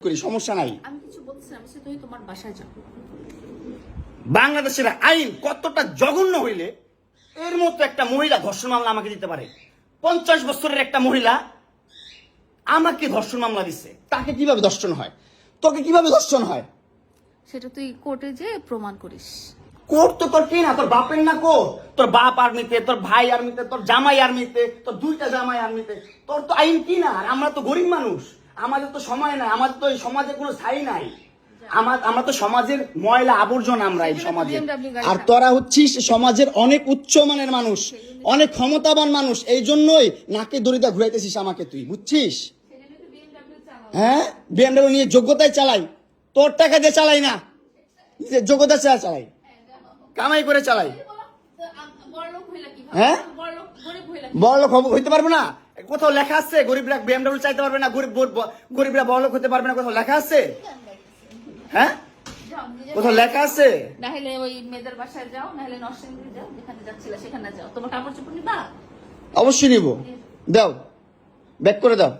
করি, সমস্যা নাই। আমি কিছু বলছি না, বলছি তুই তোমার বাসায় যাও। বাংলাদেশের আইন কতটা জঘন্য হইলে এর মতো একটা মহিলা ধর্ষণ মামলা আমাকে দিতে পারে? 50 বছরের একটা মহিলা আমাকে ধর্ষণ মামলা দিচ্ছে। তাকে কিভাবে ধর্ষণ হয়? তোকে কিভাবে ধর্ষণ হয়? সেটা তুই কোর্টে যে প্রমাণ করিস। কোর্ট তো তোর কি না, তোর বাপের না কোর্ট? তোর বাপ আর্মিতে, তোর ভাই আর্মিতে, তোর জামাই আর্মিতে, তোর দুইটা জামাই আর্মিতে। তোর তো আইন কি না? আর আমরা তো গরিব মানুষ, আমাদের তো সময় নাই, আমাদের তো এই সমাজে কোনো ছাই নাই। আমরা তো সমাজের ময়লা আবর্জনা, আমরা এই সমাজে। আর তোরা হচ্ছিস সমাজের অনেক উচ্চমানের মানুষ, অনেক ক্ষমতাবান মানুষ, এই জন্যই নাকে দড়িটা ঘুরাইতেছিস আমাকে, তুই বুঝছিস? হ্যাঁ, বিএমডব্লিউ নিয়ে যোগ্যতায় চালাই, তোর টাকা দিয়ে চালাই না, যোগ্যতা চালাই, কামাই করে চালাই। হ্যাঁ, বড়লোক হইতে পারবো না? কোথাও লেখা আছে গরিবরা বিএমডব্লিউ চাইতে পারবে না? গরিবরা বড়লোক হতে পারবে না? কোথাও লেখা আছে? হ্যাঁ, কোথাও লেখা আছে? না হলে ওই মেয়েদের বাসায় যাও, না হলে নরসিংদী যাও, যেখানে যাচ্ছিলে সেখানে যাও। তোমার কাপড় চোপড় নিবা? অবশ্যই নিব। দাও, ব্যাক করে দাও।